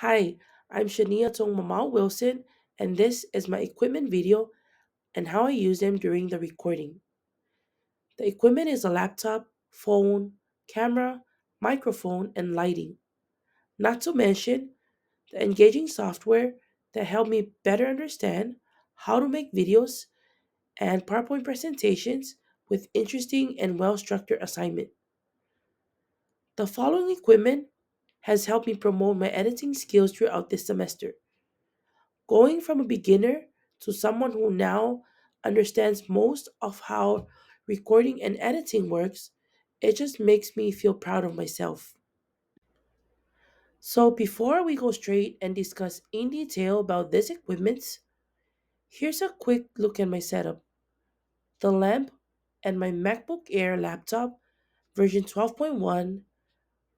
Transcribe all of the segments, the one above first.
Hi, I'm Shania Tong Mama Wilson, and this is my equipment video and how I use them during the recording. The equipment is a laptop, phone, camera, microphone, and lighting. Not to mention the engaging software that help me better understand how to make videos and PowerPoint presentations with interesting and well-structured assignment. The following equipment has helped me promote my editing skills throughout this semester. Going from a beginner to someone who now understands most of how recording and editing works, it just makes me feel proud of myself. So, before we go straight and discuss in detail about this equipment, here's a quick look at my setup. The lamp and my MacBook Air laptop version 12.1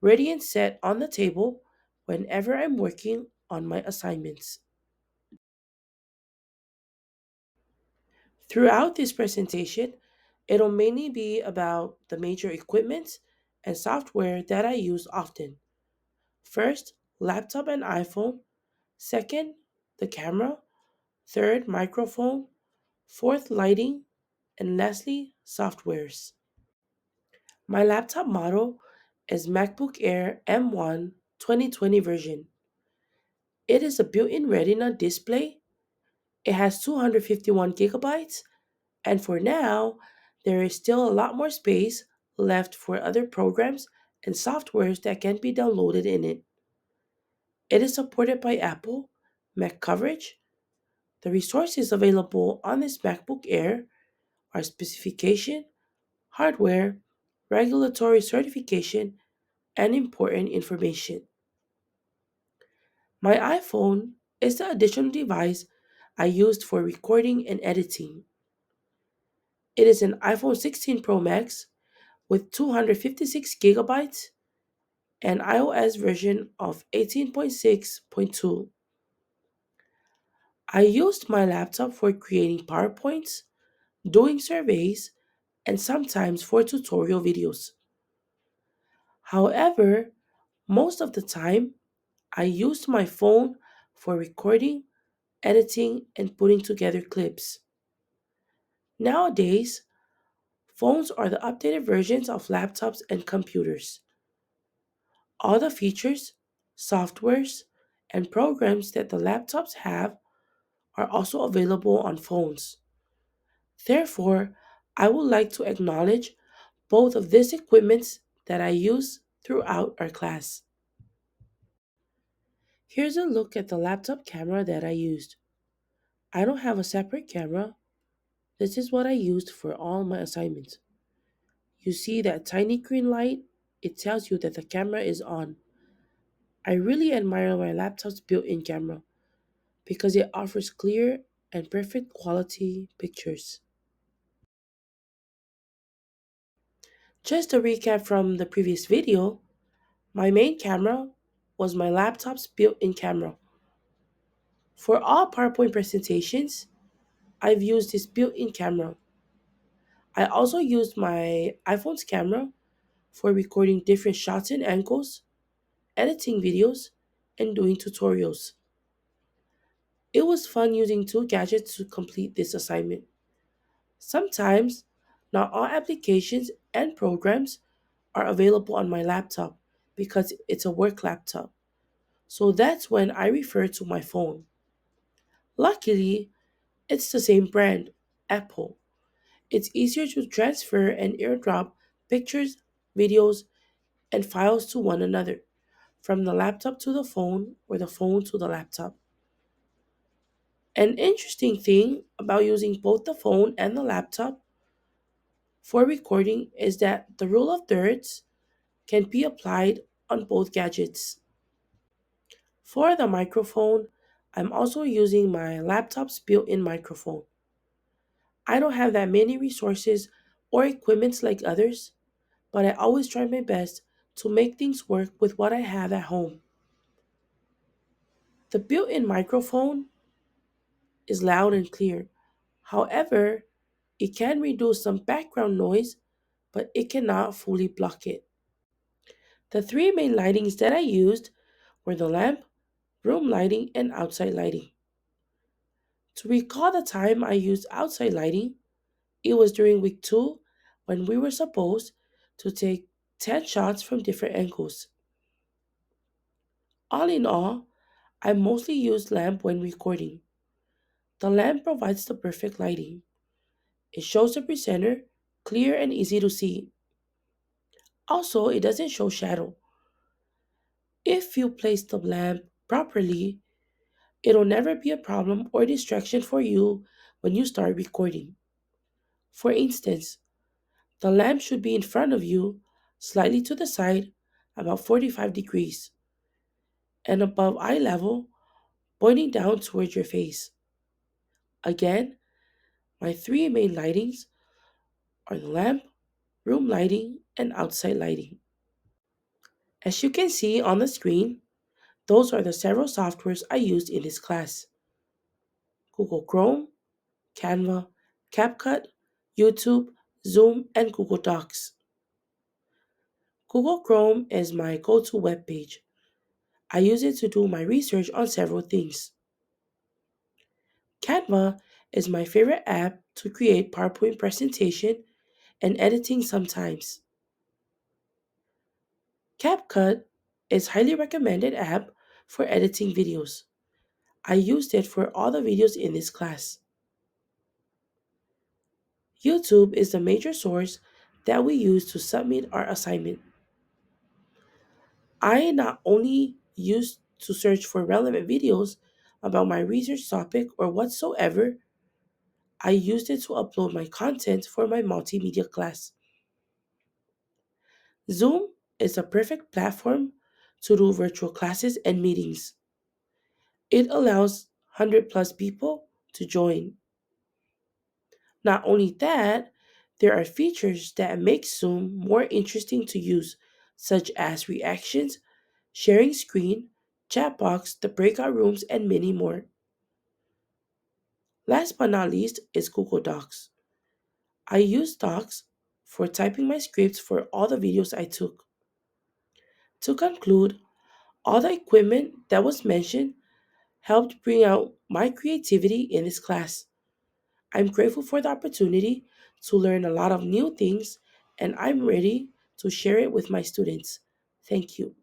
ready and set on the table whenever I'm working on my assignments. Throughout this presentation, it'll mainly be about the major equipment and software that I use often. First, laptop and iPhone. Second, the camera. Third, microphone. Fourth, lighting. And lastly, softwares. My laptop model is MacBook Air M1 2020 version. It is a built-in Retina display. It has 251 gigabytes. And for now, there is still a lot more space left for other programs and softwares that can be downloaded in it. It is supported by Apple, Mac coverage. The resources available on this MacBook Air are specification, hardware, regulatory certification, and important information. My iPhone is the additional device I used for recording and editing. It is an iPhone 16 Pro Max with 256 gigabytes and iOS version of 18.6.2. I used my laptop for creating PowerPoints, doing surveys, and sometimes for tutorial videos. However, most of the time, I used my phone for recording, editing, and putting together clips. Nowadays, phones are the updated versions of laptops and computers. All the features, softwares, and programs that the laptops have are also available on phones. Therefore, I would like to acknowledge both of these equipments that I use throughout our class. Here's a look at the laptop camera that I used. I don't have a separate camera. This is what I used for all my assignments. You see that tiny green light? It tells you that the camera is on. I really admire my laptop's built-in camera because it offers clear and perfect quality pictures. Just a recap from the previous video, my main camera was my laptop's built-in camera. For all PowerPoint presentations, I've used this built-in camera. I also used my iPhone's camera for recording different shots and angles, editing videos, and doing tutorials. It was fun using two gadgets to complete this assignment. Sometimes, not all applications and programs are available on my laptop because it's a work laptop. So that's when I refer to my phone. Luckily, it's the same brand, Apple. It's easier to transfer and airdrop pictures, videos, and files to one another, from the laptop to the phone or the phone to the laptop. An interesting thing about using both the phone and the laptop for recording is that the rule of thirds can be applied on both gadgets. For the microphone, I'm also using my laptop's built in microphone. I don't have that many resources or equipments like others, but I always try my best to make things work with what I have at home. The built in microphone is loud and clear. However, it can reduce some background noise, but it cannot fully block it. The three main lightings that I used were the lamp, room lighting, and outside lighting. To recall the time I used outside lighting, it was during week 2 when we were supposed to take 10 shots from different angles. All in all, I mostly use lamp when recording. The lamp provides the perfect lighting. It shows the presenter clear and easy to see. Also, it doesn't show shadow. If you place the lamp properly, it'll never be a problem or distraction for you when you start recording. For instance, the lamp should be in front of you, slightly to the side, about 45 degrees, and above eye level, pointing down towards your face. Again, my three main lightings are the lamp, room lighting, and outside lighting. As you can see on the screen, those are the several softwares I used in this class: Google Chrome, Canva, CapCut, YouTube, Zoom, and Google Docs. Google Chrome is my go-to web page. I use it to do my research on several things. Canva is my favorite app to create PowerPoint presentation and editing sometimes. CapCut is highly recommended app for editing videos. I used it for all the videos in this class. YouTube is the major source that we use to submit our assignment. I not only used to search for relevant videos about my research topic or whatsoever, I used it to upload my content for my multimedia class. Zoom is a perfect platform to do virtual classes and meetings. It allows 100 plus people to join. Not only that, there are features that make Zoom more interesting to use, such as reactions, sharing screen, chat box, the breakout rooms, and many more. Last but not least is Google Docs. I use Docs for typing my scripts for all the videos I took. To conclude, all the equipment that was mentioned helped bring out my creativity in this class. I'm grateful for the opportunity to learn a lot of new things, and I'm ready to share it with my students. Thank you.